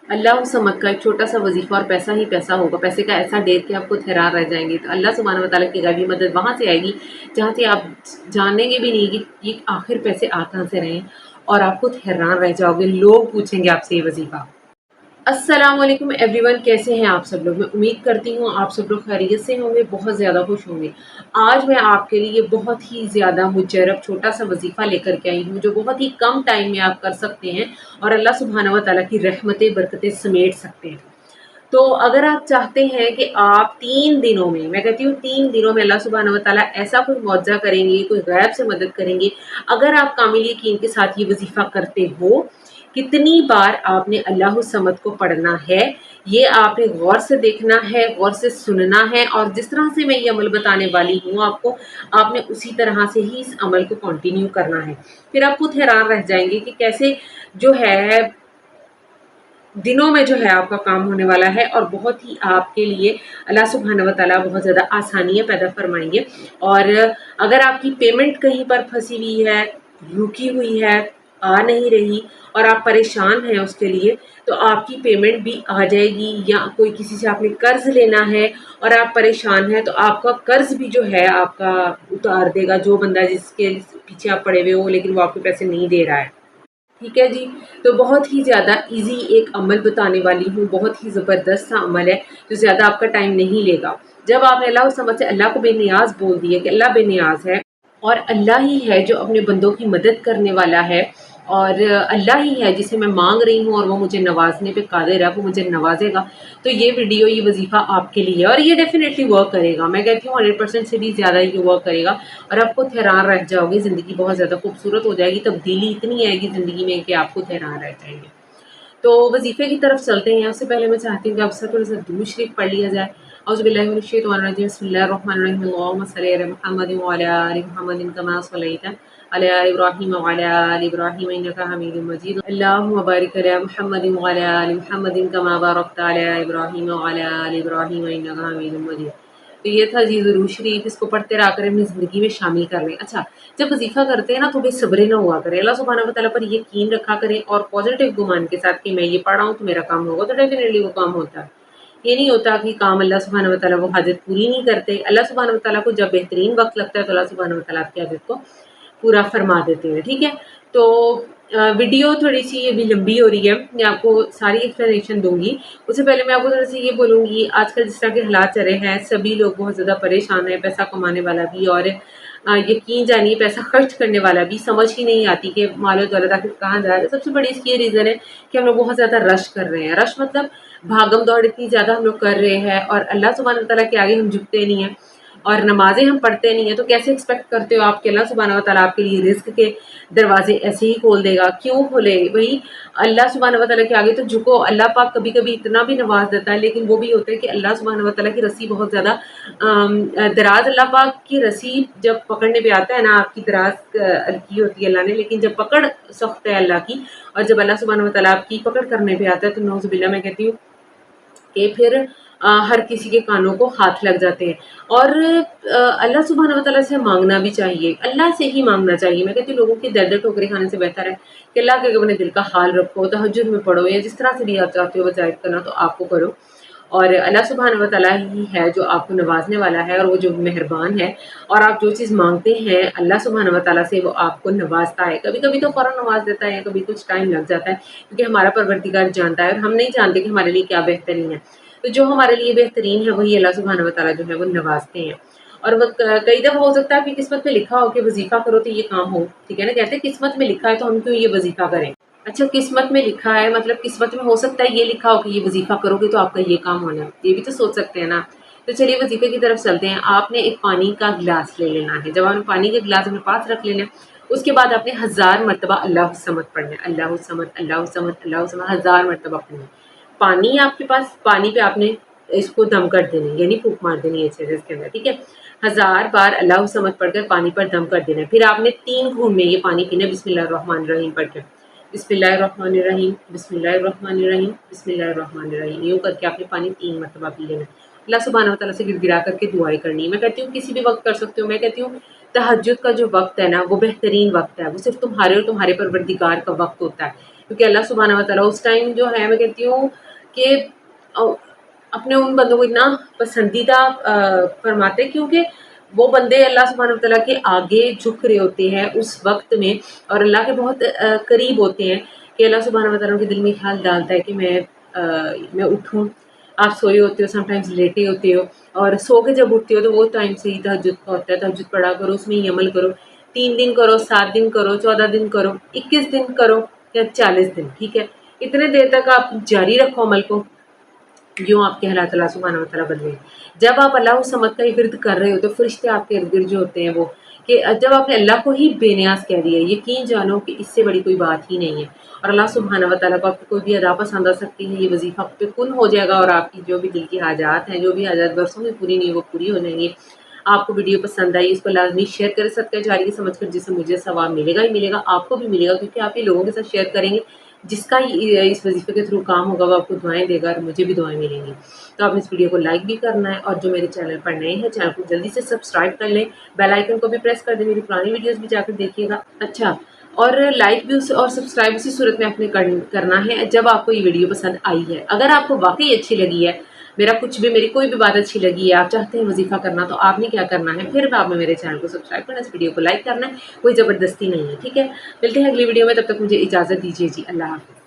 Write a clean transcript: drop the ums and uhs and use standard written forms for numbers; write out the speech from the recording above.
अल्लाह समद का एक छोटा सा वजीफ़ा और पैसा ही पैसा होगा, पैसे का ऐसा ढेर कि आप खुद हैरान रह जाएंगे। तो अल्लाह सुब्हानहू व तआला की गैबी मदद वहाँ से आएगी जहाँ से आप जानेंगे भी नहीं कि ये आखिर पैसे आ कहाँ से रहे हैं, और आप खुद हैरान रह जाओगे। लोग पूछेंगे आपसे ये वजीफ़ा। अस्सलाम वालेकुम एवरीवन, कैसे हैं आप सब लोग। मैं उम्मीद करती हूँ आप सब लोग खैरियत से होंगे, बहुत ज़्यादा खुश होंगे। आज मैं आपके लिए बहुत ही ज़्यादा मुजर्रब छोटा सा वजीफ़ा लेकर के आई हूँ जो बहुत ही कम टाइम में आप कर सकते हैं और अल्लाह सुब्हानहू व तआला की रहमतें बरकतें समेट सकते हैं। तो अगर आप चाहते हैं कि आप 3 दिनों में, मैं कहती हूँ 3 दिनों में अल्लाह सुब्हानहू व तआला ऐसा कोई मौज़ा करेंगे, कोई गैब से मदद करेंगे, अगर आप कामिल यकीन के साथ ये वजीफ़ा करते हो। कितनी बार आपने अल्लाहु समद को पढ़ना है, ये आपने गौर से देखना है, गौर से सुनना है, और जिस तरह से मैं ये अमल बताने वाली हूँ आपको, आपने उसी तरह से ही इस अमल को कंटिन्यू करना है। फिर आप खुद हैरान रह जाएंगे कि कैसे जो है दिनों में जो है आपका काम होने वाला है, और बहुत ही आपके लिए अल्लाह सुब्हानहू व तआला बहुत ज़्यादा आसानियाँ पैदा फरमाएंगे। और अगर आपकी पेमेंट कहीं पर फंसी हुई है, रुकी हुई है, आ नहीं रही और आप परेशान हैं उसके लिए, तो आपकी पेमेंट भी आ जाएगी। या कोई किसी से आपने कर्ज लेना है और आप परेशान हैं, तो आपका कर्ज भी जो है आपका उतार देगा जो बंदा जिसके पीछे आप पड़े हुए हो लेकिन वो आपके पैसे नहीं दे रहा है। ठीक है जी। तो बहुत ही ज़्यादा ईज़ी एक अमल बताने वाली हूँ, बहुत ही ज़बरदस्त सा अमल है जो ज़्यादा आपका टाइम नहीं लेगा। जब आपने अल्लाह समझ से अल्लाह को बेनियाज़ बोल दिया कि अल्लाह बेनियाज़ है और अल्लाह ही है जो अपने बंदों की मदद करने वाला है, और अल्लाह ही है जिसे मैं मांग रही हूँ और वो मुझे नवाजने पे कादिर है, वो मुझे नवाजेगा। तो ये वीडियो, ये वजीफ़ा आपके लिए है और ये डेफिनेटली वर्क करेगा। मैं कहती हूँ 100% से भी ज़्यादा ये वर्क करेगा और आप खुद हैरान रह जाओगे। ज़िंदगी बहुत ज़्यादा खूबसूरत हो जाएगी, तब्दीली इतनी आएगी ज़िंदगी में कि आप खुद हैरान रह जाएंगे। तो वजीफ़े की तरफ चलते हैं। उससे पहले मैं चाहती हूँ कि आपसे थोड़ा सा दुरूद शरीफ पढ़ लिया जाए। औज़ु बिल्लाहि मिनश शैतानिर रजीम, बिस्मिल्लाहिर्रहमानिर्रहीम, अल्लाहुम्मा सल्लि अला मुहम्मदिन व अला आलि मुहम्मदिन कमा सल्लैता अला इब्राहीम व अला आलि इब्राहीम इन्नका हमीदुम मजीद, अल्लाहुम्मा बारिक अला मुहम्मदिन व अला आलि मुहम्मदिन कमा बारकता अला इब्राहीम व अला आलि इब्राहीम इन्नका हमीदुम मजीद। तो ये था जी दुरूद शरीफ, इसको पढ़ते रहा करें, अपनी ज़िंदगी में शामिल कर लें। अच्छा, जब वजीफ़ा करते हैं ना तो बेसब्रे ना हुआ करें, अल्लाह सुब्हानहू व तआला पर यकीन रखा करें और पॉजिटिव गुमान के साथ कि मैं ये पढ़ रहा हूँ तो मेरा काम होगा, तो डेफिनेटली वो काम होता है। ये नहीं होता कि काम अल्लाह सुब्हानहू व तआला वो हाजत पूरी नहीं करते। अल्लाह सुब्हानहू व तआला को जब बेहतरीन वक्त लगता है तो अल्लाह सुब्हानहू व तआला आपकी हाजत को पूरा फरमा देते हैं। ठीक है। तो वीडियो थोड़ी सी अभी लंबी हो रही है, मैं आपको सारी एक्सप्लेनेशन दूंगी। उससे पहले मैं आपको थोड़ा सा ये बोलूँगी, आजकल जिस तरह के हालात चल रहे हैं, सभी लोग बहुत ज़्यादा परेशान हैं, पैसा कमाने वाला भी और यकीन जानिए पैसा खर्च करने वाला भी। समझ ही नहीं आती कि मालो दौलत आखिर कहाँ जा रहा है। सबसे बड़ी इसकी ये रीज़न है कि हम लोग बहुत ज़्यादा रश कर रहे हैं। रश मतलब भागम दौड़ इतनी ज़्यादा हम लोग कर रहे हैं और अल्लाह सुब्हानहू व तआला के आगे हम झुकते नहीं हैं और नमाज़ें हम पढ़ते नहीं हैं, तो कैसे एक्सपेक्ट करते हो आप कि अल्लाह सुब्हानहू व तआला आपके लिए रिज़्क के दरवाज़े ऐसे ही खोल देगा? क्यों खोले भई? अल्लाह सुब्हानहू व तआला के आगे तो झुको। अल्लाह पाक कभी-कभी इतना भी नवाज़ देता है, लेकिन वो भी होता है कि अल्लाह सुब्हानहू व तआला की रस्सी बहुत ज़्यादा दराज़, अल्लाह पाक की रस्सी जब पकड़ने पे आता है ना, आपकी दराज़ की होती है अल्लाह ने, लेकिन जब पकड़ सख्त है अल्लाह की और जब अल्लाह सुब्हानहू व तआला आपकी पकड़ करने पे आता है तो नऊज़ुबिल्लाह, मैं कहती हूँ कि फिर हर किसी के कानों को हाथ लग जाते हैं। और अल्लाह सुब्हानहू व तआला से माँगना भी चाहिए, अल्लाह से ही माँगना चाहिए। मैं कहती हूँ लोगों की दर-दर ठोकरें खाने से बेहतर है कि अल्लाह के अपने दिल का हाल रखो, तहज्जुद में पढ़ो या जिस तरह से भी आप चाहते हो वज़ाइफ़ करना तो आपको करो। और अल्लाह सुब्हानहू व तआला ही है जो आपको नवाज़ने वाला है और वो जो मेहरबान है, और आप जो चीज़ माँगते हैं अल्लाह सुब्हानहू व तआला से वो आपको नवाज़ता है। कभी-कभी तो फ़ौरन नवाज़ देता है, कभी कुछ टाइम लग जाता है, क्योंकि हमारा परवरदिगार जानता है और हम नहीं जानते कि हमारे लिए क्या बेहतरीन है। तो जो हमारे लिए बेहतरीन है वही अल्लाह सुब्हानहू व तआला जो है वो नवाज़ते हैं। और वो कई दफ़ा हो सकता है आपकी किस्मत में लिखा हो कि वज़ीफ़ा करो तो ये काम हो, ठीक है ना? कहते हैं किस्मत में लिखा है तो हम क्यों ये वज़ीफ़ा करें? अच्छा, किस्मत में लिखा है मतलब किस्मत में हो सकता है ये लिखा हो कि ये वज़ीफ़ा करोगे तो आपका ये काम होना है, ये भी तो सोच सकते हैं ना। तो चलिए वज़ीफ़े की तरफ चलते हैं। आपने एक पानी का गिलास ले लेना है, जब आपने पानी का गिलास अपने पास रख लेना है, उसके बाद आपने 1000 मरतबा अल्लाहु समद पढ़ना है। अल्लाहु समद, अल्लाहु समद, अल्लाहु समद 1000 मरतबा पढ़ना है। पानी है आपके पास, पानी पे आपने इसको दम कर देना है, यानी फूँक मार देनी है अच्छे से इसके अंदर, ठीक है? 1000 बार अल्लाहु समद पढ़कर पानी पर दम कर देना है। फिर आपने 3 घूँट में ये पानी पीना है बिस्मिल्लाहिर्रहमानिर्रहीम पढ़ के। बिस्मिल्लाहिर्रहमानिर्रहीम, बिस्मिल्लाहिर्रहमानिर्रहीम, बिस्मिल्लाहिर्रहमानिर्रहीम, यूँ करके आपने पानी 3 मरतबा पी लेना है। अल्लाह सुब्हानहू व तआला से गिड़गिड़ा करके दुआएँ करनी है। मैं कहती हूँ किसी भी वक़्त कर सकते हो। मैं कहती हूँ तहज्जुद का जो वक़्त है ना वो बेहतरीन वक़्त है, वो सिर्फ़ तुम्हारे और तुम्हारे परवरदिगार का वक़्त होता है। क्योंकि अल्लाह सुब्हानहू व तआला उस टाइम जो है, मैं कहती हूँ कि अपने उन बंदों को इतना पसंदीदा फरमाते हैं, क्योंकि वो बंदे अल्लाह सुब्हानहू व तआला के आगे झुक रहे होते हैं उस वक्त में, और अल्लाह के बहुत करीब होते हैं कि अल्लाह सुब्हानहू व तआला उनके दिल में ख्याल डालता है कि मैं उठूँ। आप सोए होते हो, समटाइम्स लेटे होते हो, और सो के जब उठते हो तो वो टाइम से ही तहज्जुद का होता है। तहज्जुद पढ़ा करो, उसमें ही अमल करो। 3 दिन करो, 7 दिन करो, 14 दिन करो, 21 दिन करो या 40 दिन, ठीक है? इतने देर तक आप जारी रखो अमल को, यूँ आपके हालात अल्लाह सुब्हानहू व तआला बदलेंगे। जब आप अल्लाह समद का इर्द कर रहे हो तो फरिश्ते आपके इर्द-गिर्द जो होते हैं वो, कि जब आपने अल्लाह को ही बेनियाज़ कह दिया, यकीन जानो कि इससे बड़ी कोई बात ही नहीं है। और अल्लाह सुब्हानहू व तआला को आपकी कोई भी अदा पसंद आ सकती है, ये वज़ीफ़ा आप पे कुन हो जाएगा और आपकी जो भी दिल की हाजात हैं, जो भी हाजात बरसों में पूरी नहीं वो पूरी हो जाएँगी। आपको वीडियो पसंद आई, इसको लाज़मी शेयर करें सदका जारी समझकर, जिससे मुझे सवाब मिलेगा ही मिलेगा, आपको भी मिलेगा, क्योंकि आप ये लोगों के साथ शेयर करेंगे जिसका इस वज़ीफ़े के थ्रू काम होगा, वो आपको दुआएँ देगा और मुझे भी दुआएँ मिलेंगी। तो आपने इस वीडियो को लाइक भी करना है, और जो मेरे चैनल पर नए हैं, चैनल को जल्दी से सब्सक्राइब कर लें, बेल आइकन को भी प्रेस कर दें, मेरी पुरानी वीडियोज़ भी जाकर देखिएगा। अच्छा, और लाइक भी उस और सब्सक्राइब उसी सूरत में आपने करना है जब आपको ये वीडियो पसंद आई है। अगर आपको वाक़ई अच्छी लगी है, मेरी कोई भी बात अच्छी लगी है, आप चाहते हैं वज़ीफ़ा करना, तो आपने क्या करना है, फिर आपने मेरे चैनल को सब्सक्राइब करना है, इस वीडियो को लाइक करना है, कोई ज़बरदस्ती नहीं है, ठीक है? मिलते हैं अगली वीडियो में, तब तक मुझे इजाज़त दीजिए जी, अल्लाह हाफ़िज़।